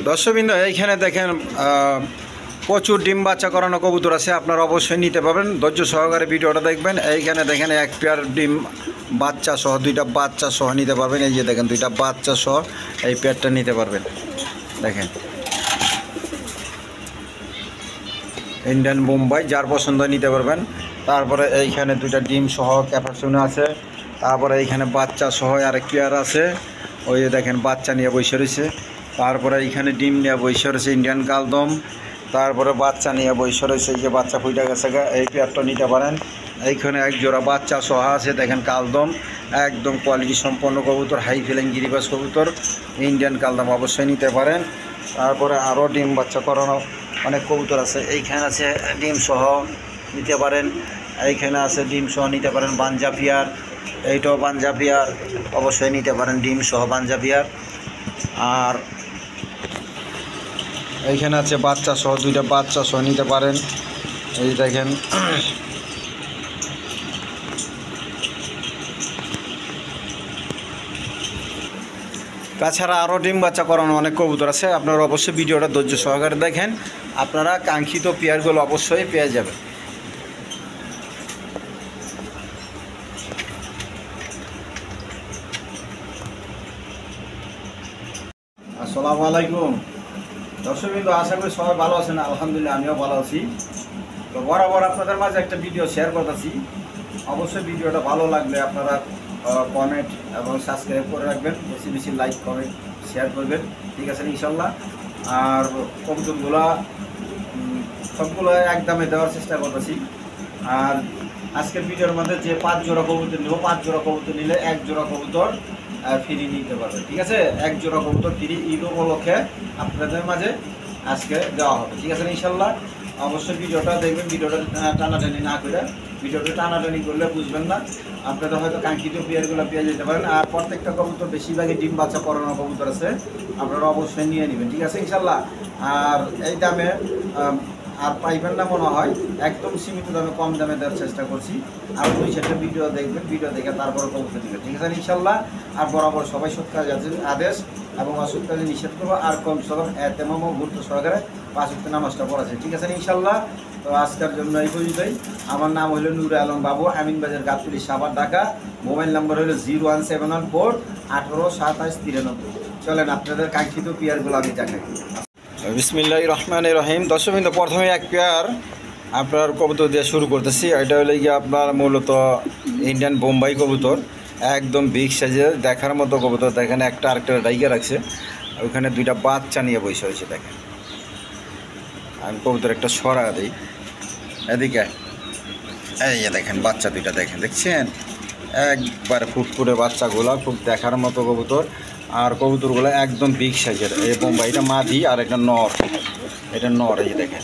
দর্শকবৃন্দ, এইখানে দেখেন প্রচুর ডিম বাচ্চা করানো কবুতর আছে, আপনারা অবশ্যই নিতে পারবেন। ধৈর্য সহকারে ভিডিওটা দেখবেন। এইখানে দেখেন এক পেয়ার ডিম বাচ্চা সহ, দুইটা বাচ্চা সহ নিতে পারবেন। এই যে দেখেন দুইটা বাচ্চা সহ এই পেয়ারটা নিতে পারবেন। দেখেন ইন্ডিয়ান বোম্বাই, যার পছন্দ নিতে পারবেন। তারপরে এইখানে দুইটা ডিম সহ ক্যাপাসুনা আছে। তারপরে এইখানে বাচ্চা সহ আরেক পেয়ার আছে, ওই যে দেখেন বাচ্চা নিয়ে বসে রয়েছে। তারপরে এইখানে ডিম নিয়ে বসে রয়েছে ইন্ডিয়ান কালদম। তারপরে বাচ্চা নিয়ে বসে রয়েছে, এই যে বাচ্চা ফুটে গেছে, এই পেয়ারটা নিতে পারেন। এইখানে এক জোড়া বাচ্চা সহ আছে, দেখেন কালদম, একদম কোয়ালিটি সম্পন্ন কবুতর, হাই ফিলিং গিরিবাস কবুতর, ইন্ডিয়ান কালদম অবশ্যই নিতে পারেন। তারপরে আরও ডিম বাচ্চা করানো অনেক কবুতর আছে। এইখানে আছে ডিম সহ নিতে পারেন, এইখানে আছে ডিম সহ নিতে পারেন। বাঞ্জাপিয়ার, এইটাও বাঞ্জাপিয়ার, অবশ্যই নিতে পারেন ডিম সহ বাঞ্জাপিয়ার। আর এইখানে আছে বাচ্চা সহ, দুইটা বাচ্চা সহ নিতে পারেন। এই দেখেন তাছাড়া আরও ডিম বাচ্চা করানো অনেক কবুতর আছে। আপনারা অবশ্যই ভিডিওটা ধৈর্য সহকারে দেখেন, আপনারা কাঙ্ক্ষিত পেয়ারগুলো অবশ্যই পেয়ে যাবেন। আসসালামু আলাইকুম দর্শকবৃন্দ, আশা করি সবাই ভালো আছেন। আলহামদুলিল্লাহ, আমিও ভালো আছি। তো বরাবর আপনাদের মাঝে একটা ভিডিও শেয়ার করতেছি। অবশ্যই ভিডিওটা ভালো লাগলে আপনারা কমেন্ট এবং সাবস্ক্রাইব করে রাখবেন, বেশি বেশি লাইক কমেন্ট শেয়ার করবেন, ঠিক আছে ইনশাল্লাহ। আর কবুতরগুলো সবগুলো একদমে দেওয়ার চেষ্টা করতেছি। আর আজকের ভিডিওর মধ্যে যে 5 জোড়া কবুতর নেব, 5 জোড়া কবুতর নিলে 1 জোড়া কবুতর ফ্রি নিতে পারবে, ঠিক আছে। 1 জোড়া কবুতর ফ্রি ঈদ উপলক্ষে আপনাদের মাঝে আজকে দেওয়া হবে, ঠিক আছে ইনশাল্লাহ। অবশ্যই ভিডিওটা দেখবেন, ভিডিওটা টানাটানি না করে, ভিডিওটা টানাটানি করলে বুঝবেন না। আপনাদের হয়তো কাঙ্ক্ষিত পেয়ারগুলো পেয়ে যেতে পারেন। আর প্রত্যেকটা কবুতর বেশিরভাগই ডিম বাচ্চা করানো কবুতর আছে, আপনারা অবশ্যই নিয়ে নেবেন, ঠিক আছে ইনশাল্লাহ। আর এই দামে আর পাইবেন না মনে হয়, একদম সীমিত দামে, কম দামে দেওয়ার চেষ্টা করছি। আর 2-4টা ভিডিও দেখবেন, ভিডিও দেখে তারপরে কবুতর নেবেন, ঠিক আছে ইনশাল্লাহ। আর বরাবর সবাই সৎ কাজে আদেশ এবং অসৎ কাজে নিষেধ করবো। আর কম সরম এতেমাম গুরুত্ব সহকারে 5 ওয়াক্ত নামাজটা পড়াচ্ছে, ঠিক আছে ইনশাল্লাহ। তো আজকের জন্য এই পর্যন্তই। আমার নাম হলো নূরে আলম বাবু, আমিনবাজার, গাবতলী, সাভার, ঢাকা। মোবাইল নাম্বার হলো 01714 18 27 93। চলেন আপনাদের কাঙ্ক্ষিত পেয়ারগুলো আমি দেখাই। বিসমিল্লাহির রহমানির রহিম। দর্শকবৃন্দ, প্রথমে এক পেয়ার আপনার কবুতর দিয়ে শুরু করতেছি। এটা হলো গিয়ে আপনার মূলত ইন্ডিয়ান বোম্বাই কবুতর, একদম বিগ সাইজের, দেখার মতো কবুতর। দেখেন একটা আরেকটা ডাইকে রাখছে, ওইখানে দুইটা বাচ্চা নিয়ে বসে হয়েছে। দেখেন আমি কবুতর একটা সরা দিই, এদিকে এই যে দেখেন বাচ্চা দুইটা, দেখছেন একবার ফুটফুটে বাচ্চাগুলো, খুব দেখার মতো কবুতর। আর কবুতরগুলো একদম বিগ সাইজের। এই বোম্বাই, এটা মাদি আর একটা নর, এটা নর। এই দেখেন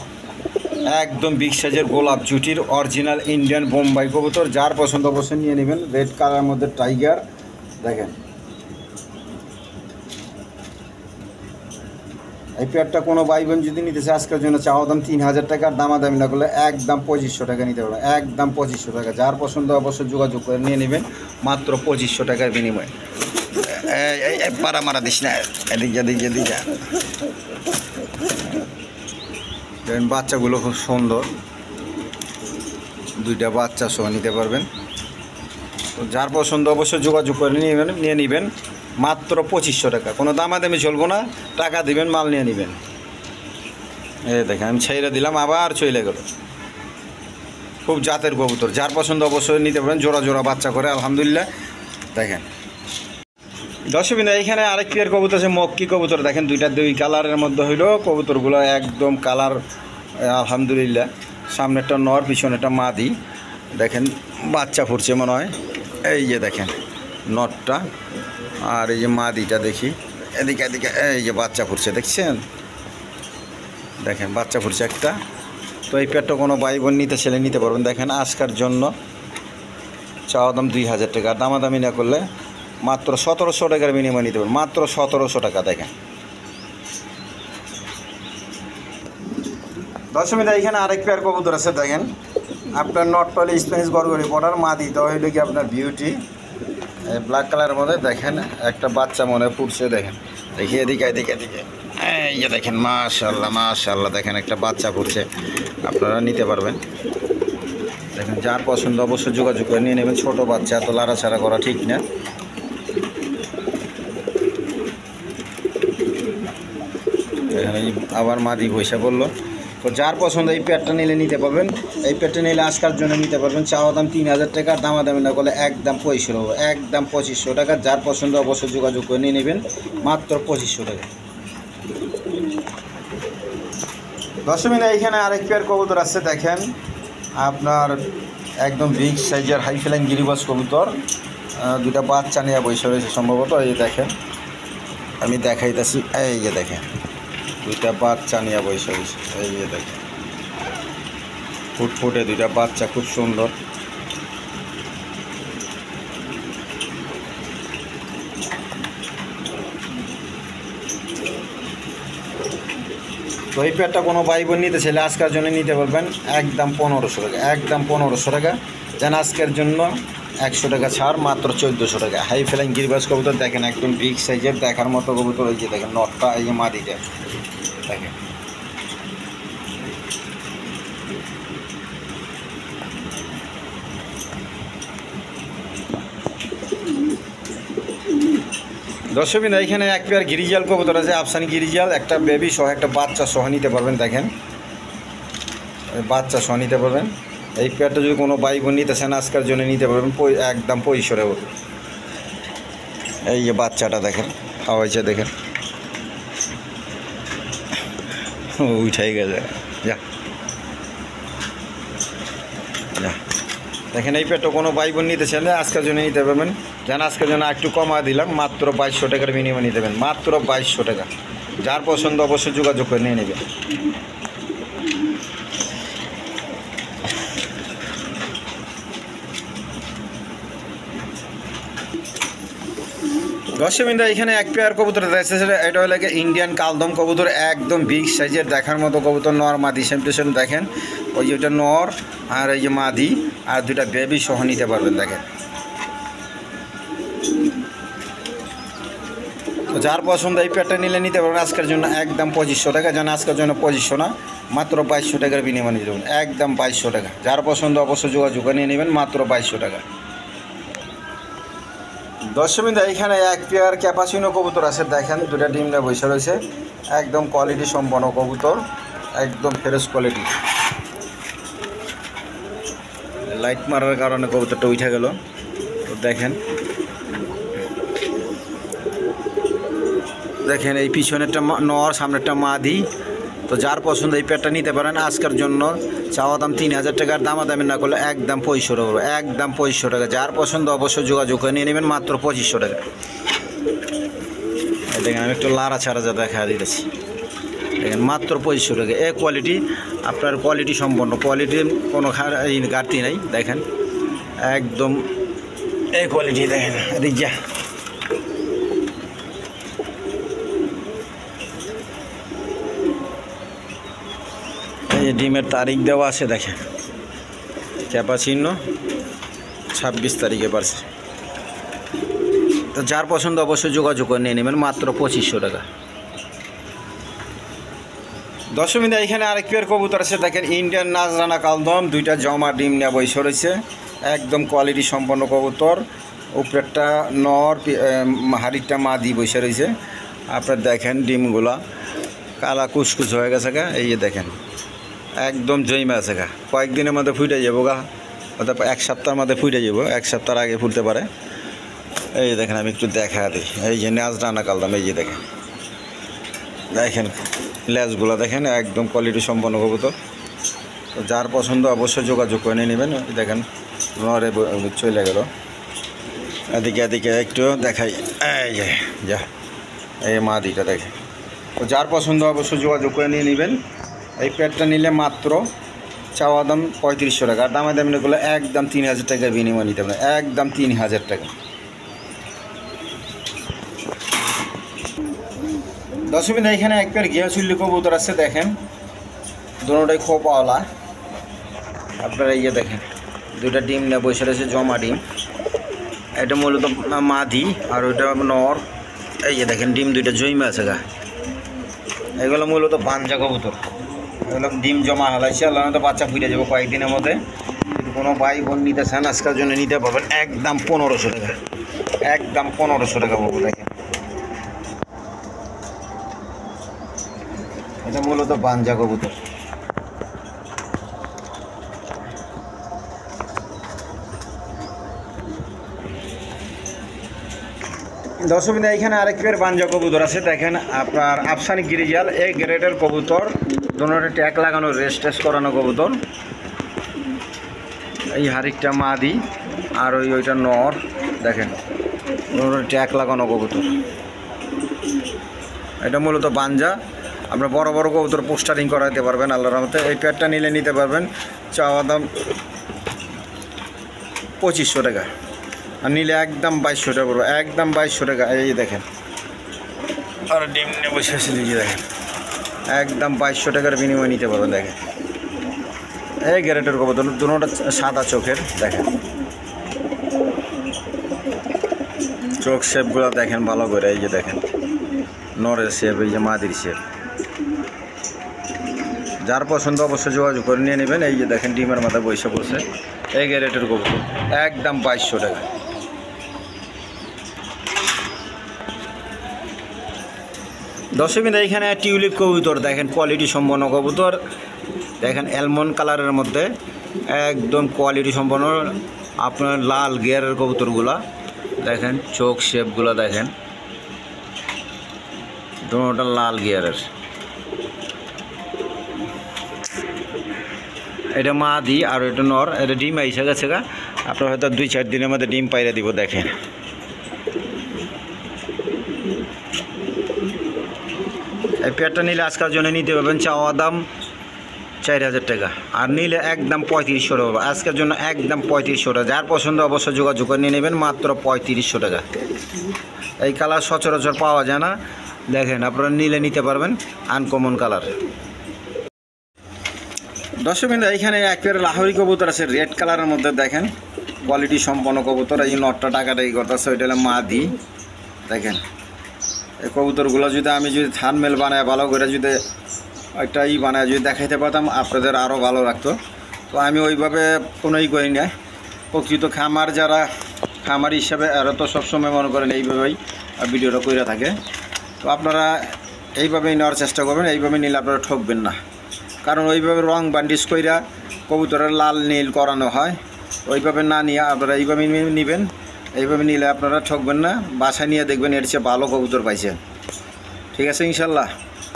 একদম বিগ সাইজের গোলাপ জুটির অরিজিনাল ইন্ডিয়ান বোম্বাই কবুতর। যার পছন্দ অবশ্যই নিয়ে নেবেন। রেড কালারের মধ্যে টাইগার। দেখেন এই পেয়ারটা কোনো ভাই বোন যদি নিতে চায়, আজকের জন্য চাওয়া দাম 3000 টাকা। দামাদামি না করলে একদম 2500 টাকা নিতে পারবেন, একদম 2500 টাকা। যার পছন্দ অবশ্যই যোগাযোগ করে নিয়ে নেবেন, মাত্র 2500 টাকার বিনিময়ে। এই পাড়া মারা দিস না, এদিকে এদিকে এদিকে। দেখেন বাচ্চাগুলো খুব সুন্দর, দুইটা বাচ্চা সহ নিতে পারবেন। তো যার পছন্দ অবশ্যই যোগাযোগ করে নিয়ে নেবেন, মাত্র 2500 টাকা। কোনো দামাদামি চলবো না, টাকা দিবেন, মাল নিয়ে নেবেন। এই দেখেন আমি ছেড়ে দিলাম, আবার চলে গেল। খুব জাতের কবুতর, যার পছন্দ অবশ্যই নিতে পারেন। জোড়া জোড়া বাচ্চা করে আলহামদুলিল্লাহ। দেখেন দর্শকবৃন্দ, এইখানে আরেক পেয়ার কবুতর আছে, মক্কি কবুতর। দেখেন দুই কালারের মধ্যে হইলো কবুতরগুলো, একদম কালার আলহামদুলিল্লাহ। সামনে একটা নর, পিছনে একটা মাদি। দেখেন বাচ্চা ফুটছে মনে হয়, এই যে দেখেন নরটা, আর এই যে মাদিটা দেখি, এদিকে এদিকে এই যে বাচ্চা ফুটছে, দেখছেন দেখেন বাচ্চা ফুটছে একটা। তো এই পেয়ারটা কোনো ভাই বোন নিতে ছেলে নিতে পারবেন। দেখেন আজকের জন্য চাওয়া দাম 2000 টাকা। দামাদামি না করলে মাত্র 1700 টাকার বিনিময় নিতে পারবেন, মাত্র 1700 টাকা। দেখেন দর্শকবৃন্দ, এখানে আরেক পেয়ার কবুতর আছে। দেখেন আপনার নট পালে স্প্যানিশ গরগরি বর্ডার, মাদি তো হইল কি আপনার বিউটি, ব্ল্যাক কালারের মধ্যে। দেখেন একটা বাচ্চা মনে ফুটছে, দেখেন দেখি এদিকে এদিকে এদিকে এই যে দেখেন মাশাআল্লাহ মাশাআল্লাহ, দেখেন একটা বাচ্চা ঘুরছে, আপনারা নিতে পারবেন। দেখেন যার পছন্দ অবশ্যই যোগাযোগ করে নিয়ে নেবেন। ছোটো বাচ্চা এত লাড়াছাড়া করা ঠিক না। এখানে আবার মাদি পয়সা বললো, তো যার পছন্দ এই পেয়ারটা নিলে নিতে পারবেন। এই পেয়ারটা নিলে আজকের জন্য নিতে পারবেন। চাওয়া দাম 3000 টাকা, দামাদামি না করলে একদম 2500, একদম 2500 টাকা। যার পছন্দ অবশ্যই যোগাযোগ করে নিয়ে নেবেন, মাত্র 2500 টাকা। দর্শকবৃন্দ, এইখানে আরেক পেয়ার কবুতর আছে, দেখেন আপনার একদম বিগ সাইজের হাই ফ্লাইং গিরিবাজ কবুতর। দুটা বাচ্চা নিয়ে বসে রয়েছে সম্ভবত। এই দেখেন আমি দেখাইতেছি, এই যে দেখেন দুইটা বাচ্চা নিয়ে বসে রয়েছে। এই যে দেখেন ফুটফুটে দুইটা বাচ্চা, খুব সুন্দর। তো এই পেয়ারটা কোনো ভাই বোন নিতে চাইলে আজকের জন্য নিতে পারবেন একদম 1500 টাকা, একদম 1500 টাকা। যেন আজকের জন্য 100 টাকা ছাড়, মাত্র 1400 টাকা। হাই ফ্লাইং গিরিবাজ কবুতর দেখেন, একদম বিগ সাইজের দেখার মতো কবুতর। এই যে দেখেন নটটা, এই যে মাদিটা দেখেন। দর্শকবৃন্দ, এখানে এক পেয়ার গিরিজাল কবুতর আছে, আফসানি গিরিজাল, একটা বেবি সহ একটা বাচ্চা সহ নিতে পারবেন। দেখেন বাচ্চা সহ নিতে পারবেন। এই পেয়ারটা যদি কোনো ভাই বোন নিতে চান আজকের জন্য নিতে পারবেন একদম 2500 টাকা। এই যে বাচ্চাটা দেখেন খাওয়াইছে, দেখেন উঠাই গেছে, যা যা। দেখেন এই পেয়ারটা কোনো ভাই বোন নিতে চাইলে আজকের জন্য নিতে পারবেন। যেন আজকের জন্য একটু কমা দিলাম, মাত্র 2200 টাকার বিনিময়ে নিতে পারবেন, মাত্র 2200 টাকা। যার পছন্দ অবশ্যই যোগাযোগ করে নিয়ে নেবেন। দর্শকবৃন্দ, এখানে এক পেয়ার কবুতর দেখছে, এটা হলো ইন্ডিয়ান কালদম কবুতর, একদম বিগ সাইজের দেখার মতো কবুতর। নর মাদি সেম টু সেম দেখেন, ওই যে ওইটা নর আর এই যে মাদি, আর দুটা বেবি সহ নিতে পারবেন। দেখেন তো যার পছন্দ এই পেয়ারটা নিলে নিতে পারবেন আজকের জন্য একদম 2500 টাকা। যেন আজকের জন্য 2500 না, মাত্র 2200 টাকার বিনিময়ে নিতে পারবেন, একদম 2200 টাকা। যার পছন্দ অবশ্যই যোগাযোগ করে নিয়ে নেবেন, মাত্র 2200 টাকা। দর্শকবৃন্দ, এইখানে এক পেয়ার ক্যাপাচিনো কবুতর আছে, দেখেন দুটা ডিমটা বসে রয়েছে, একদম কোয়ালিটি সম্পন্ন কবুতর, একদম ফ্রেশ কোয়ালিটি। লাইট মারার কারণে কবুতরটা উঠে গেল। তো দেখেন দেখেন এই পিছনেরটা নর, সামনেরটা মাদি। তো যার পছন্দ এই পেয়ারটা নিতে পারেন আজকের জন্য। চাওয়া দাম 3000 টাকার, দামাদামি না করলে একদম 2500 টাকা, একদম 2500 টাকা। যার পছন্দ অবশ্যই যোগাযোগ করে নিয়ে নেবেন, মাত্র 2500 টাকা। দেখেন আমি একটু লাড়া ছাড়া যা দেখা দিতেছি, দেখেন মাত্র 2500 টাকা। এ কোয়ালিটি, আপনার কোয়ালিটি সম্পন্ন, কোয়ালিটির কোনো ঘাটতি নাই। দেখেন একদম এই কোয়ালিটি, দেখেন রিজা। এই ডিমের তারিখ দেওয়া আছে, দেখেন ক্যাপাচিনো 26 তারিখে পারছে। তো যার পছন্দ অবশ্যই যোগাযোগ করে নিয়ে নেবেন, মাত্র 2500 টাকা। দর্শকবৃন্দ, এখানে আরেক পেয়ার কবুতর আছে, দেখেন ইন্ডিয়ান নাজরানা কালদম, দুইটা জমা ডিম নিয়ে বসে রয়েছে, একদম কোয়ালিটি সম্পন্ন কবুতর। উপরেরটা নর, হাড়িটা মাদি বসে রয়েছে। আপনার দেখেন ডিমগুলা কালা কুচকুচ হয়ে গেছে গা, এই যে দেখেন একদম জৈমা আছে গা, কয়েকদিনের মধ্যে ফুটে যাবো গা, অর্থাৎ 1 সপ্তাহের মধ্যে ফুটে যাবো, 1 সপ্তাহের আগে ফুটতে পারে। এই দেখেন আমি একটু দেখা দিই, এই যে নাজরানা কালদম, এই যে দেখেন দেখেন লেজগুলো দেখেন, একদম কোয়ালিটি সম্পন্ন কবুতর। তো যার পছন্দ অবশ্যই যোগাযোগ করে নিয়ে নেবেন। দেখেন নরে চলে গেল, এদিকে এদিকে একটু দেখাই, এই যে যা এই মাদিটা দেখেন। তো যার পছন্দ অবশ্যই যোগাযোগ করে নিয়ে নেবেন। এই পেয়ারটা নিলে মাত্র চাওয়া দাম 3500 টাকা, আর দামাদামি না করলে একদম 3000 টাকার বিনিময় নিতে পারেন, একদম 3000 টাকা। দর্শকবৃন্দ, এখানে এক পেয়ার গিয়াচুল্লি কবুতর আছে, দেখেন দুটোটাই খোপাওয়ালা। আপনারা এই যে দেখেন দুইটা ডিম নিয়ে বসে রয়েছে, জমা ডিম। এটা মূলত মাদি আর ওইটা নর। এই যে দেখেন ডিম দুইটা জৈমা আছে গা, এগুলো মূলত পাঞ্জা কবুতর, এগুলো ডিম জমা হালাইছে, আল্লাহ তো বাচ্চা ফুটে যাবো কয়েকদিনের মধ্যে। যদি কোনো ভাই বোন নিতে চান আজকের জন্য নিতে পারবেন একদম 1500 টাকা, একদম 1500 টাকা পাবো। দেখেন এটা মূলত পাঞ্জা কবুতর। দর্শক এখানে আরেক পেয়ার পাঞ্জা কবুতর আছে। দেখেন আপনার আফসানি গিরিজাল, এই গ্রেডের কবুতর, দুটোতে ট্যাগ লাগানো, রেস্ট টেস্ট করানো কবুতর। এই হারিকটা মাদি আর ওইটা নর। দেখেন দুটোতে ট্যাগ লাগানো কবুতর। এটা মূলত পাঞ্জা। আপনার বড় বড় কবুতর পোস্টারিং করাতে পারবেন আল্লাহর রহমতে। এই পেয়ারটা নিলে নিতে পারবেন, চাওয়া দাম 2500 টাকা, আর নিলে একদম 2200 টাকা পড়বে, একদম 2200 টাকা। এই দেখেন আর ডিম নিয়ে বসে আছে, দেখেন একদম 2200 টাকার বিনিময়ে নিতে পারবেন। দেখেন এই গ্যারেটের কবুতর, দুটোটা সাদা চোখের। দেখেন চোখ শেপগুলো দেখেন ভালো করে, এই যে দেখেন নরের শেপ, এই যে মাদির শেপ। যার পছন্দ অবশ্যই যোগাযোগ করে নিয়ে নেবেন। এই যে দেখেন ডিমের মাথায় বসে পড়ছে, এই গ্যারেটের কবুতর একদম 2200 টাকা। দর্শক এখানে টিউলিপ কবুতর, দেখেন কোয়ালিটি সম্পন্ন কবুতর। দেখেন অ্যালমন্ড কালারের মধ্যে একদম কোয়ালিটি সম্পন্ন আপনার লাল গিয়ারের কবুতরগুলা। দেখেন চোখ শেপগুলো দেখেন, দুটোটা লাল গিয়ারের। এটা মাদি আর এটা নর। এটা ডিম আইসা গেছে গা, আপনার হয়তো 2-4 দিনের মধ্যে ডিম পাইরা দিব। দেখেন এই পেয়ারটা নিলে আজকের জন্য নিতে পারবেন, চাওয়া দাম 4000 টাকা, আর নিলে একদম 3500 টাকা। আজকের জন্য একদম 3500 টাকা। যার পছন্দ অবশ্যই যোগাযোগ করে নিয়ে নেবেন, মাত্র 3500 টাকা। এই কালার সচরাচর পাওয়া যায় না। দেখেন আপনারা নিলে নিতে পারবেন, আনকমন কালার। দর্শক এখানে এক পেয়ার লাহোরি কবুতর আছে রেড কালারের মধ্যে। দেখেন কোয়ালিটি সম্পন্ন কবুতর। এই নটটা টাকাটাই করতেছে, ওইটা হলো মাদি। দেখেন এই কবুতরগুলো যদি আমি থানমেল বানায় ভালো করে যদি একটা বানায় যদি দেখাইতে পারতাম আপনাদের আরও ভালো লাগতো। তো আমি ওইভাবে কোনোই করি না। প্রকৃত খামার যারা খামার হিসাবে এরা তো সবসময় মনে করেন এইভাবেই ভিডিওটা করে থাকে। তো আপনারা এইভাবেই নেওয়ার চেষ্টা করবেন, এইভাবে নিলে আপনারা ঠকবেন না। কারণ ওইভাবে রং বান্ডিশ কইরা কবুতরের লাল নীল করানো হয়, ওইভাবে না নিয়ে আপনারা এইভাবে নেবেন। এইভাবে নিলে আপনারা ঠকবেন না, বাসায় নিয়ে দেখবেন এর চেয়ে ভালো কবুতর পাইছেন। ঠিক আছে ইনশাল্লাহ।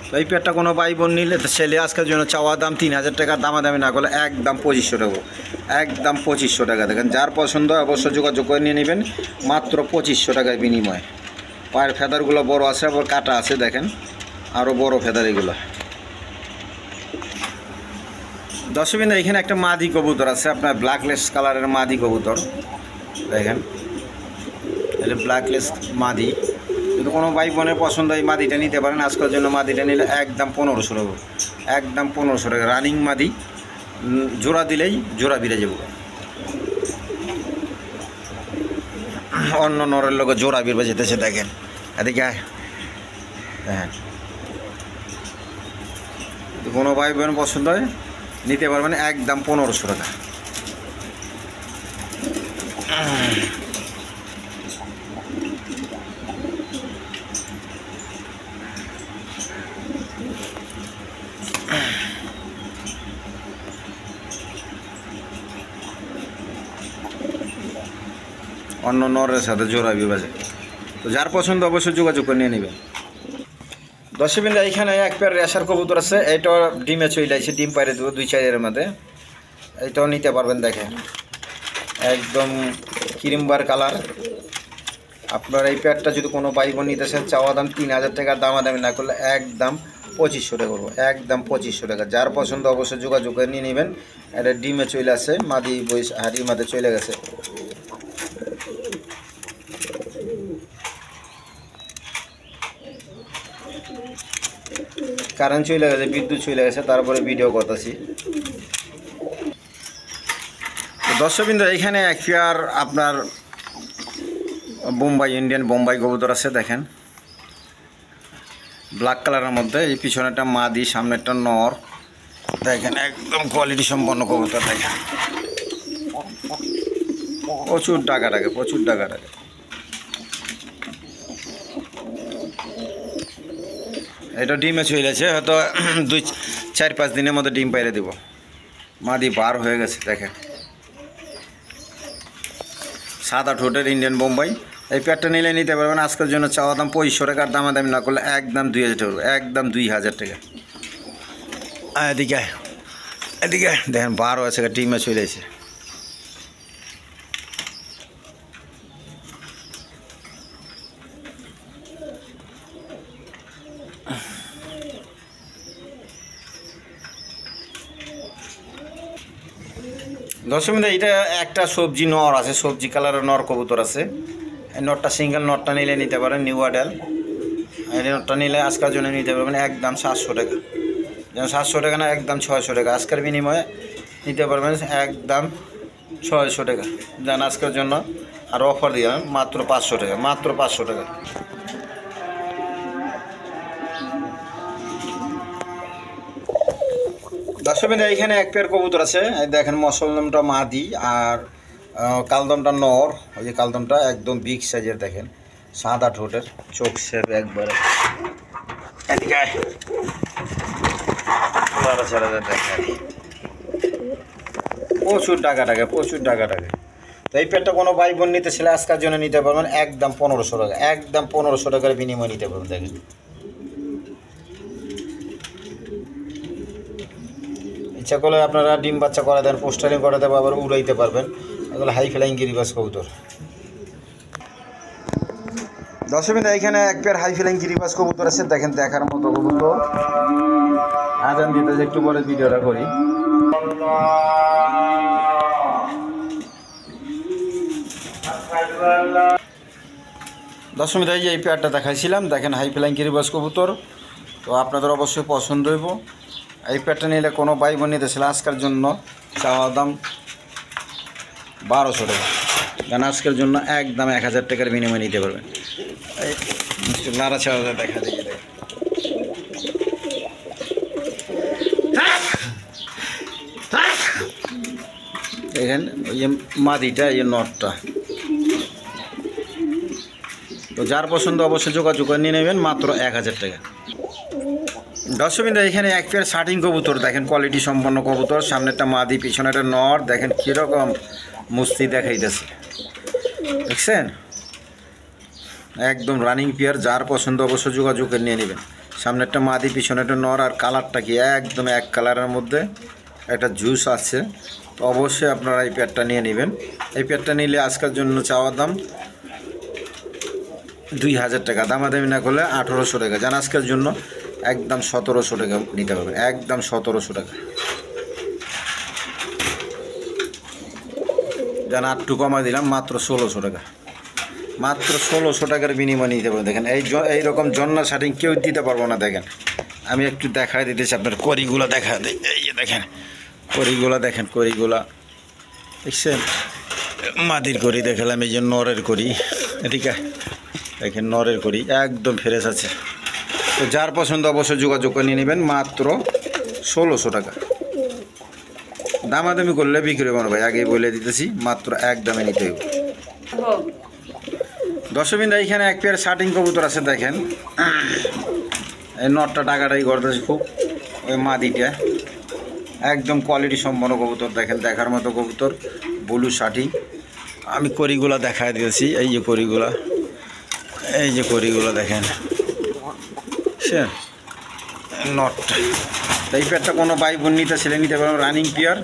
তো এই পেয়ারটা কোনো ভাই বোন নিলে ছেলে আজকের জন্য চাওয়া দাম 3000 টাকা, দামাদামি না করলে একদম 2500 টাকা, একদম 2500 টাকা। দেখেন যার পছন্দ অবশ্যই যোগাযোগ করে নিয়ে নেবেন, মাত্র 2500 টাকার বিনিময়ে। পায়ের ফেদারগুলো বড় আছে, আবার কাটা আছে। দেখেন আরও বড় ফেদার এগুলো। দর্শক এখানে একটা মাদি কবুতর আছে, আপনার ব্ল্যাকলেস কালারের মাদি কবুতর। দেখেন এটা ব্ল্যাকলেস মাদি। যদি কোনো ভাই বোনের পছন্দ এই মাদিটা নিতে পারেন, আজকের জন্য মাদিটা নিলে একদম 1500 টাকা, একদম 1500 টাকা। রানিং মাদি, জোড়া দিলেই জোড়া বিরে যাব। অন্য নরের লোক জোড়া বিরবে যেতেছে। দেখেন এদিকে হ্যাঁ, কোনো ভাই বোন পছন্দ হয় নিতে পারবেন একদম 1500 টাকা। অন্য নরের সাথে জোড়া বিবাজে। তো যার পছন্দ অবশ্যই যোগাযোগ করে নিয়ে নেবেন। দর্শকবৃন্দ এখানে এক পেয়ার রেশার কবুতর আছে, এইটাও ডিমে চলে আছে, ডিম পাইরে দেবো 2-4 দিনের মধ্যে। এইটাও নিতে পারবেন। দেখেন একদম ক্রিমবার কালার। আপনার এই পেয়ারটা যদি কোনো ভাই বোন নিতে চান, চাওয়া দাম 3000 টাকা, দামাদামি না করলে একদম 2500 টাকা করবো, একদম 2500 টাকা। যার পছন্দ অবশ্যই যোগাযোগ করে নিয়ে নেবেন। এটা ডিমে চলে আসে, মাদি বই হাড়ির মাঝে চলে গেছে। কারেন্ট চলে গেছে, বিদ্যুৎ চলে গেছে, তারপরে ভিডিও করতেছি। দর্শকবৃন্দ এখানে এক পেয়ার আপনার বোম্বাই ইন্ডিয়ান বোম্বাই কবুতর আছে। দেখেন ব্ল্যাক কালারের মধ্যে। এই পিছনে একটা মাদি, সামনে একটা নর। দেখেন একদম কোয়ালিটি সম্পন্ন কবুতর। দেখেন প্রচুর টাকা টাকা, প্রচুর টাকা টাকা। এটা ডিমে চলেছে, হয়তো 2-4-5 দিনের মধ্যে ডিম পাইরে দিব। মাদি বার হয়ে গেছে। দেখেন সাদা ঠোঁটের ইন্ডিয়ান বোম্বাই। এই পেয়ারটা নিলে নিতে পারবেন। আজকের জন্য চাওয়া দাম 2500 টাকা, দামাদামি না করলে একদম 2000 টাকা, একদম 2000 টাকা। এদিকে এদিকে দেখেন বার হয়েছে, ডিমে চলেছে। দর্শক বন্ধু, এটা একটা সবজি নর আছে, সবজি কালারের নর কবুতর আছে। এই নটটা সিঙ্গেল নটটা নিলে নিতে পারেন, নিউ আডাল। এই নটটা নিলে আজকের জন্য নিতে পারবেন একদম 700 টাকা। যেন 700 টাকা না, একদম 600 টাকা। আজকের বিনিময়ে নিতে পারবেন একদম 600 টাকা। যেন আজকের জন্য আর অফার দিয়ে মাত্র 500 টাকা, মাত্র 500 টাকা। দর্শক এইখানে এক পেয়ার কবুতর আছে। দেখেন মসলদমটা মাদি আর কালদমটা নর। ওই যে কালদমটা একদম বিগ সাইজের, দেখেন সাদা ঠোঁটের, চোখ সেপ একবারে। দেখেন প্রচুর টাকা টাকা, প্রচুর টাকা টাকা। তো এই পেয়ারটা কোনো ভাই বোন নিতে ছিল আজকের জন্য নিতে পারবেন একদম 1500 টাকা, একদম 1500 টাকার বিনিময়ে নিতে পারবেন। দেখেন ইচ্ছা করলে আপনারা ডিম বাচ্চা করে দেন, পোস্টারিং করে দেবো, আবার উড়াইতে পারবেন। এগুলো হাই ফ্লাইং গিরিবাস কবুতর। দর্শক বন্ধু, এখানে এক পেয়ার হাই ফ্লাইং গিরিবাস কবুতর আছে। দেখেন দেখার মতো কবুতর। আজান দিতে যে একটু পরে ভিডিওটা করি। দর্শক বন্ধু, এই পেয়ারটা দেখাইছিলাম। দেখেন হাই ফ্লাইং গিরিবাস কবুতর। তো আপনাদের অবশ্যই পছন্দ হইব। এই পেয়ারটা নিলে কোনো ভাই বোন নিতে ছিল আজকের জন্য চাওয়া দাম 1200 টাকা। কারণ আজকের জন্য একদম 1000 টাকার বিনিময়ে নিতে পারবেন। এই নাড়া ছাড়া দেখা দিয়ে দেখেন এই মাদিটা, এই নটটা। তো যার পছন্দ অবশ্যই যোগাযোগ করে নিয়ে নেবেন, মাত্র 1000 টাকা। দর্শক বন্ধু, এখানে এক পেয়ার শার্টিং কবুতর। দেখেন কোয়ালিটি সম্পন্ন কবুতর। সামনেরটা মাদি, পিছনে একটা নর। দেখেন কীরকম মুস্তি দেখাইতেছে, দেখছেন একদম রানিং পেয়ার। যার পছন্দ অবশ্যই যোগাযোগ করে নিয়ে নেবেন। সামনেরটা মাদি, পিছনে একটা নর। আর কালারটা কি একদম এক কালারের মধ্যে, একটা জুস আছে। তো অবশ্যই আপনারা এই পেয়ারটা নিয়ে নেবেন। এই পেয়ারটা নিলে আজকের জন্য চাওয়ার দাম 2000 টাকা, দামাদামি না করলে 1800 টাকা। জান আজকের জন্য একদম 1700 টাকা নিতে পারবেন, একদম 1700 টাকা। যেন আটটু কমাই দিলাম, মাত্র 1600 টাকা, মাত্র 1600 টাকার বিনিময়ে নিতে পারবেন। দেখেন এইরকম জন্না শার্টিং কেউ দিতে পারবো না। দেখেন আমি একটু দেখাই দিতেছি আপনার, করিগুলো দেখা দিই। এই যে দেখেন করিগুলো, দেখেন করিগুলা দেখছেন। মাদির করি দেখালাম, এই যে নরের করি। এদিকে দেখেন নরের করি একদম ফ্রেশ আছে। তো যার পছন্দ অবশ্যই যোগাযোগ করে নিয়ে নেবেন, মাত্র 1600 টাকা। দামাদামি করলে বিক্রি হবে না ভাই, আগেই বলে দিতেছি, মাত্র এক দামে নিতে হবে। দর্শক বৃন্দ, এখানে এক পেয়ার শার্টিং কবুতর আছে। দেখেন এই নটটা টাকাটাই করতেছে খুব। ওই মাদিটা একদম কোয়ালিটি সম্পন্ন কবুতর। দেখেন দেখার মতো কবুতর, ব্লু শার্টিং। আমি করিগুলা দেখাই দিয়েছি। এই যে করিগুলা, এই যে করিগুলা দেখেন সে নটটা। এই পেয়ারটা কোনো ভাই বোন নিতে ছেলে নিতে পারবেন, রানিং পেয়ার।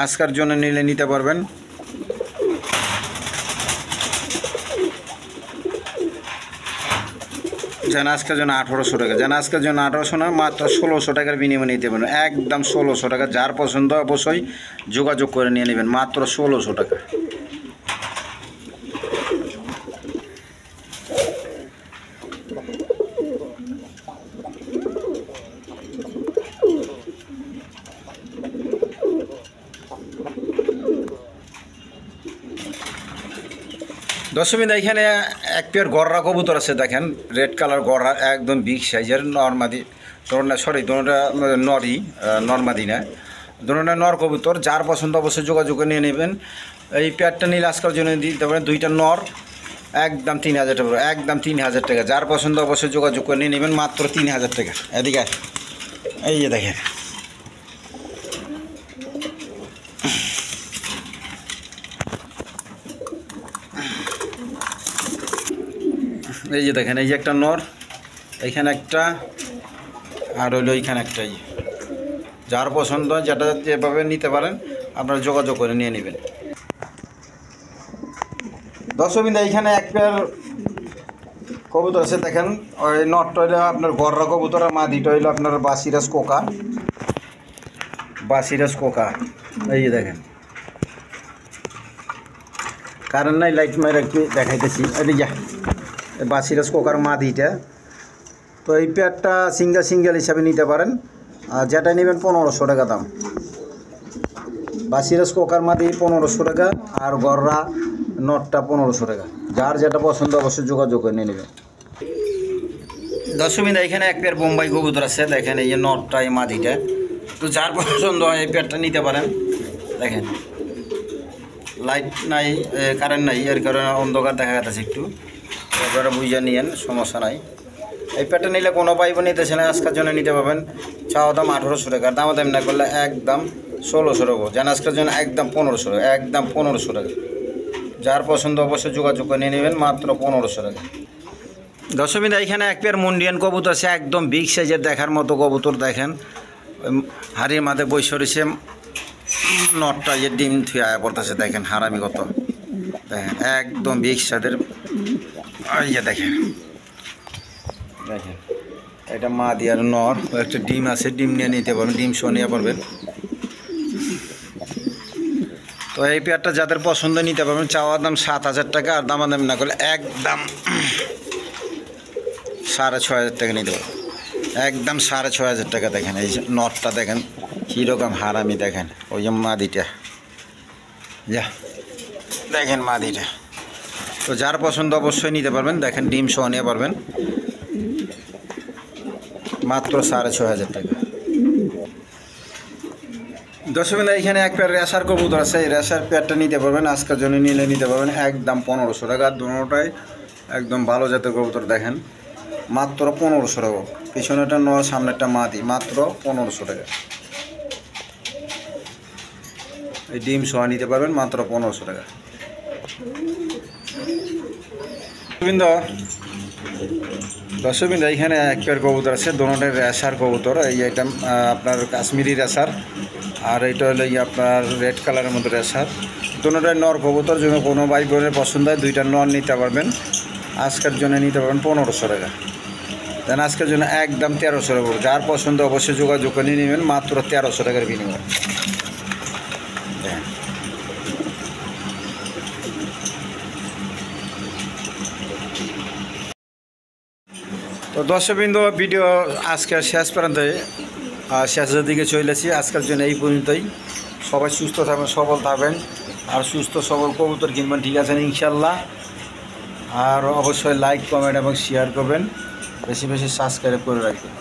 আজকের জন্য নিলে নিতে পারবেন। যেন আজকের জন্য 1800 টাকা, যেন আজকের জন্য 1800 না, মাত্র 1600 টাকার বিনিময়ে নিতে পারবেন, একদম 1600 টাকা। যার পছন্দ অবশ্যই যোগাযোগ করে নিয়ে নেবেন, মাত্র 1600 টাকা। দর্শকবৃন্দ এখানে এক পেয়ার গররা কবুতর আছে দেখেন, রেড কালার গররা, একদম বিগ সাইজের নর্মাদি, দুটোটা নরই, নর্মাদি না, দুটোটা নর কবুতর। যার পছন্দ অবশ্যই যোগাযোগ করে নিয়ে নেবেন। এই পেয়ারটা নীল আজকের জন্য দিতে পারেন, দুইটা নর, একদম 3000 টাকা, একদম 3000 টাকা। যার পছন্দ অবশ্যই যোগাযোগ করে নিয়ে নেবেন, মাত্র 3000 টাকা। এদিকে এই যে দেখেন, এই যে দেখেন, এই যে একটা নর, এইখানে একটা, আর হইলো এইখানে একটা। যার পছন্দ যেটা যেভাবে নিতে পারেন আপনারা যোগাযোগ করে নিয়ে নেবেন। দর্শকবৃন্দ এইখানে এক পেয়ার কবুতর আছে দেখেন, ওই নটটা হইলো আপনার গররা কবুতর, আর মাদিটা হইলো আপনার বাসিরাজ কোকা, বাসিরাজ কোকা। এই যে দেখেন, কারণ নাই, লাইট মাইর একটু দেখাইতেছি। এদিকে বাসিরাজ কোকার মাদিটা। তো এই পেয়ারটা সিঙ্গেল হিসাবে নিতে পারেন, আর যেটা নেবেন 1500 টাকা দাম। বাসিরাজ কোকার মাদি 1500 টাকা, আর গররা নটটা 1500 টাকা। যার যেটা পছন্দ অবশ্যই যোগাযোগ করে নিয়ে নেবেন। দর্শকবৃন্দ এখানে এক পেয়ার বোম্বাই কবুতর আছে দেখেন, এই যে নটটা, এই মাদিটা। তো যার পছন্দ হয় এই পেয়ারটা নিতে পারেন। দেখেন লাইট নাই, কারেন্ট নাই, এর কারণে অন্ধকার দেখা যাচ্ছে একটু, আপনারা বুঝে নিয়েন, সমস্যা নাই। এই পেয়ারটা নিলে কোনো পাইব নিতেছে না, আজকের জন্য নিতে পারবেন। চাওয়া দাম 1800 টাকা, দাম না করলে একদম 1600 টাকা। যেন আজকের জন্য একদম 1500 টাকা, একদম 1500 টাকা। যার পছন্দ অবশ্যই যোগাযোগ করে নিয়ে নেবেন, মাত্র 1500 টাকা। দর্শকবৃন্দ এখানে এক পেয়ার মুন্ডিয়ান কবুতর আছে, একদম বিগ সাইজের দেখার মতো কবুতর। দেখেন হাড়ির মাঝে বসে রয়েছে, নটটা যে ডিম থুয়ে আয়া পড়তেছে, দেখেন হারামি কত, দেখেন একদম বিগ সাইজের। ইয়ে দেখেন, দেখেন এটা মা দিয়ার নর, একটা ডিম আছে, ডিম নিয়ে নিতে পারবেন, ডিম শো নিয়ে পারবেন। তো এই পেয়ারটা যাদের পছন্দ নিতে পারবেন। চাওয়ার দাম 7000 টাকা, আর দামাদামি না করলে একদম 6500 টাকা নিতে পারবেন, একদম 6500 টাকা। দেখেন এই নটটা দেখেন কীরকম হারামি, দেখেন ওই যে মাদিটা, যা দেখেন মাদিটা। তো যার পছন্দ অবশ্যই নিতে পারবেন। দেখেন ডিম সহ নিয়ে পারবেন, মাত্র 6500 টাকা। দর্শকবৃন্দ এখানে এক পেয়ার রেসার কবুতর আছে, এই রেসার পেয়ারটা নিতে পারবেন, আজকের জন্য নিলে নিতে পারবেন একদম 1500 টাকা। দুটোটাই একদম ভালো জাতের কবুতর, দেখেন মাত্র 1500 টাকা। পিছনেটা নর, সামনেরটা মাদি, মাত্র 1500 টাকা। এই ডিম সহ নিতে পারবেন, মাত্র 1500 টাকা। দর্শকবৃন্দ এখানে এক পেয়ার কবুতর আছে, দুটোটাই রেসার কবুতর। এই আইটেম আপনার কাশ্মীরি রেসার, আর এইটা হলো আপনার রেড কালারের মধ্যে রেসার। দুটোটাই নর কবুতর, যদি কোনো ভাই বোনের পছন্দ হয় দুইটা নর নিতে পারবেন। আজকের জন্য নিতে পারবেন 1500 টাকা। দেন আজকের জন্য একদম 1300 টাকা। যার পছন্দ অবশ্যই যোগাযোগ করে নিয়ে নেবেন, মাত্র 1300 টাকার বিনিময়ে। তো দর্শকবৃন্দ ভিডিও আজকে শেষ পর্যন্ত শেষের দিকে চলেছি। আজকের জন্য এই পর্যন্তই। সবাই সুস্থ থাকবেন, সবল থাকবেন, আর সুস্থ সবল কবুতর কিনবেন, ঠিক আছে ইনশাল্লাহ। আর অবশ্যই লাইক, কমেন্ট এবং শেয়ার করবেন, বেশি বেশি সাবস্ক্রাইব করে রাখবেন।